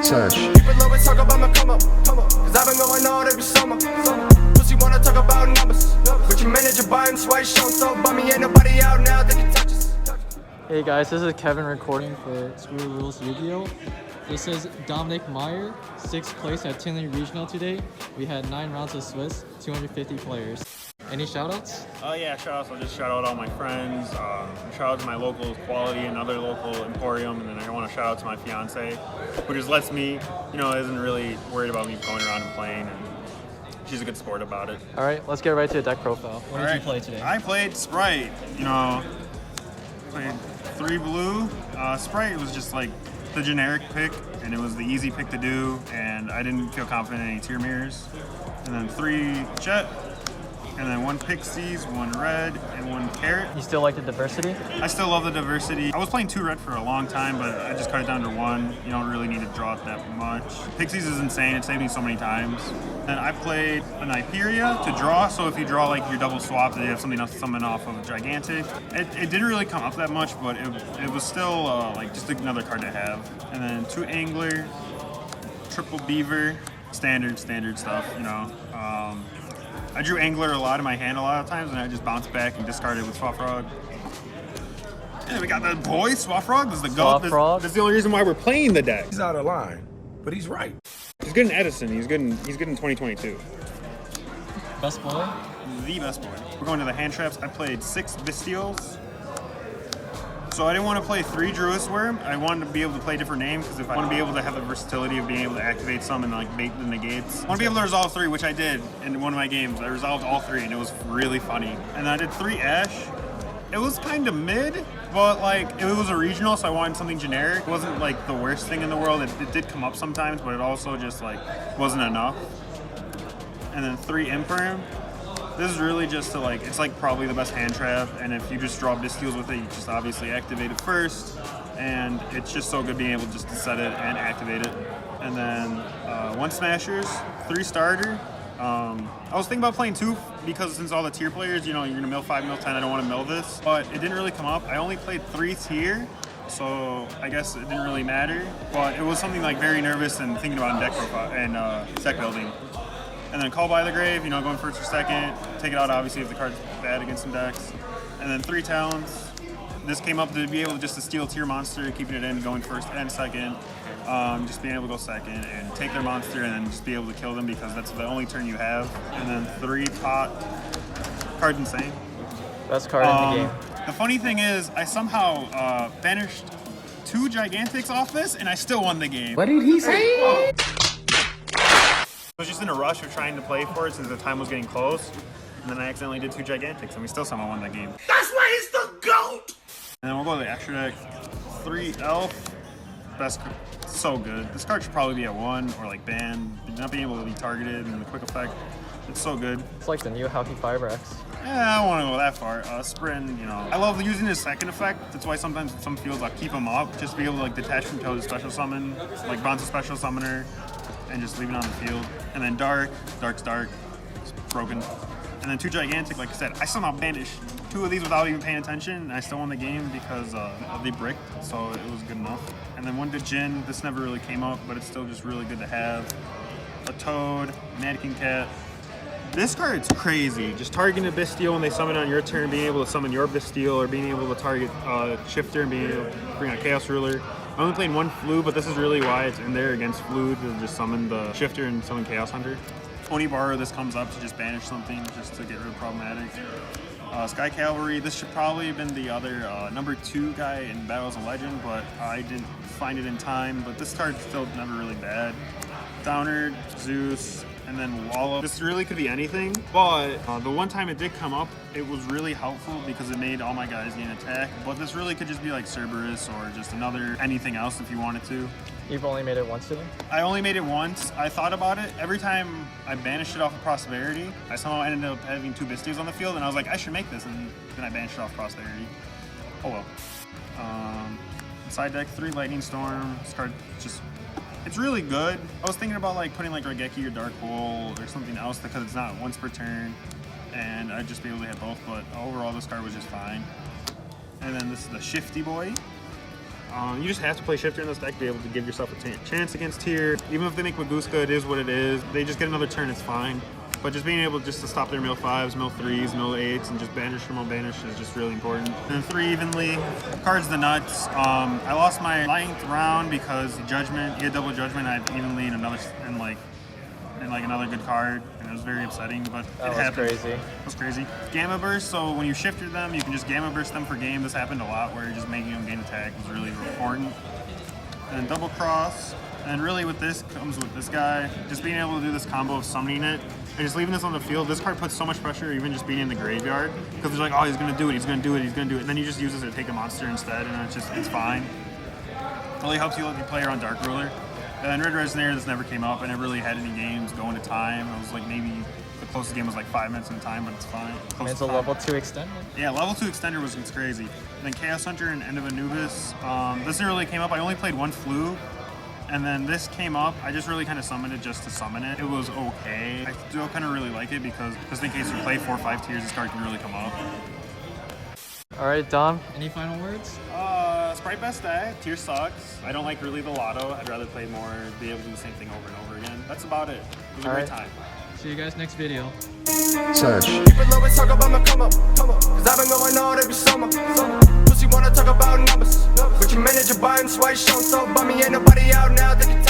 Touch. People always talk about my come up, cause I've been going all every summer. Pussy wanna talk about numbers, but your manager buying swipe show so bummy, ain't nobody out now that can touch us. Hey guys, this is Kevin recording for Screw Rules YuGiOh. This is Dominick Meyer, 6th place at Tinley Regional today. We had 9 rounds of Swiss, 250 players. Any shoutouts? Yeah, shoutouts. I'll just shout out all my friends. Shout out to my local Quality, another local Emporium, and then I want to shout out to my fiance, who just lets me, isn't really worried about me going around and playing, and she's a good sport about it. All right, let's get right to the deck profile. What did you play today? I played Spright. Played 3 blue. Spright was just like the generic pick, and it was the easy pick to do, and I didn't feel confident in any tier mirrors. And then 3 jet. And then 1 Pixies, 1 red, and 1 carrot. You still like the diversity? I still love the diversity. I was playing 2 red for a long time, but I just cut it down to 1. You don't really need to draw it that much. Pixies is insane. It saved me so many times. And I played an Hyperia to draw, so if you draw like your double swap, then you have something else to summon off of Gigantic. It didn't really come up that much, but it was still like just another card to have. And then 2 Angler, triple Beaver, standard stuff, I drew Angler a lot in my hand a lot of times, and I just bounced back and discarded with Swafrog. And we got that boy, Swafrog. This is the GOAT. That's the only reason why we're playing the deck. He's out of line, but he's right. He's good in Edison. He's good in 2022. Best boy? The best boy. We're going to the hand traps. I played 6 Vistios. So I didn't want to play 3 Druis Worm. I wanted to be able to play different names, because if I want to be able to have the versatility of being able to activate some and like bait the negates. I want to be able to resolve 3, which I did in one of my games. I resolved all 3, and it was really funny. And I did 3 Ash. It was kind of mid, but like it was a regional, so I wanted something generic. It wasn't like the worst thing in the world. It did come up sometimes, but it also just like wasn't enough. And then 3 Imperm. This is really just to like, it's like probably the best hand trap, and if you just draw Vistios with it, you just obviously activate it first, and it's just so good being able just to set it and activate it. And then 1 Smashers, 3 Starter. I was thinking about playing 2, because since all the tier players, you're gonna mill 5, mill 10, I don't want to mill this, but it didn't really come up. I only played 3 tier, so I guess it didn't really matter, but it was something like very nervous and thinking about in deck profile and deck building. And then Call by the Grave, going first or second. Take it out, obviously, if the card's bad against some decks. And then 3 Talons. This came up to be able just to steal tier monster, keeping it in, going first and second. Just being able to go second and take their monster and then just be able to kill them, because that's the only turn you have. And then 3 Pot. Card's insane. Best card in the game. The funny thing is, I somehow banished 2 Gigantics off this, and I still won the game. What did he say? I was just in a rush of trying to play for it since the time was getting close, and then I accidentally did 2 Gigantics, and we still somehow won that game. That's why he's the GOAT! And then we'll go to the extra deck. 3 Elf. Best card. So good. This card should probably be at 1 or like banned. Not being able to be targeted and the quick effect. It's so good. It's like the new Halky Firex. Yeah, I don't want to go that far. Sprint, I love using his second effect. That's why sometimes in some fields I'll keep him up. Just to be able to like detach from Toad to special summon, like Bonds a special summoner, and just leave it on the field. And then Dark's dark. It's broken. And then 2 Gigantic, like I said, I somehow banished 2 of these without even paying attention, and I still won the game because they bricked, so it was good enough. And then 1 Djinn. This never really came up, but it's still just really good to have. A Toad, Mannequin Cat. This card's crazy. Just targeting a Bisteel when they summon on your turn, being able to summon your Bisteel, or being able to target Shifter and being able to bring out Chaos Ruler. I only played 1 Flu, but this is really why it's in there against Flu, to just summon the Shifter and summon Chaos Hunter. 20 bar, this comes up to just banish something, just to get rid of problematic. Sky Cavalry, this should probably have been the other number 2 guy in Battles of Legend, but I didn't find it in time. But this card's still never really bad. Downer, Zeus, and then Wallow. This really could be anything, but the one time it did come up, it was really helpful because it made all my guys gain attack. But this really could just be like Cerberus or just another anything else if you wanted to. You've only made it once today? I only made it once. I thought about it. Every time I banished it off of Prosperity, I somehow ended up having 2 Bistios on the field, and I was like, I should make this, and then I banished it off Prosperity. Oh well. Side deck, 3 Lightning Storm. This card just, it's really good. I was thinking about like putting like Raigeki or Dark Hole or something else because it's not once per turn, and I'd just be able to hit both, but overall this card was just fine. And then this is the Shifty Boy. You just have to play Shifter in this deck to be able to give yourself a chance against tier. Even if they make Maguska, it is what it is. They just get another turn, it's fine. But just being able just to stop their mill 5s, mill 3s, mill 8s, and just banish from unbanish is just really important. And then 3 evenly. Cards the nuts. I lost my 9th round because the Judgment, he had double Judgment, I had evenly and another, and another good card, and it was very upsetting, but it happened. Crazy. It was crazy. Gamma Burst, so when you shifted them, you can just Gamma Burst them for game. This happened a lot where you're just making them gain attack was really important. And then Double Cross, and really with this comes with this guy, just being able to do this combo of summoning it, and just leaving this on the field. This card puts so much pressure even just being in the graveyard, because they're like, oh, he's gonna do it, he's gonna do it, he's gonna do it, and then you just use this to take a monster instead, and it's fine. It really helps you let you play around Dark Ruler. And Red Resonator, this never came up. I never really had any games going to time. It was like maybe the closest game was like 5 minutes in time, but it's fine. It's a level 2 extender. Yeah, level 2 extender it's crazy. Then Chaos Hunter and End of Anubis. This never really came up. I only played one Flu. And then this came up. I just really kind of summoned it just to summon it. It was okay. I still kind of really like it because just in case you play 4 or 5 tiers, this card can really come up. All right, Dom, any final words? Spright best deck. Tier sucks. I don't like really the lotto. I'd rather play more, be able to do the same thing over and over again. That's about it. It was a great time. See you guys next video. Search. Keep it low and talk about my come up. Cause I've been going all every summer. Pussy wanna talk about numbers. But your manager buying swipe show so bummy, ain't nobody out now that can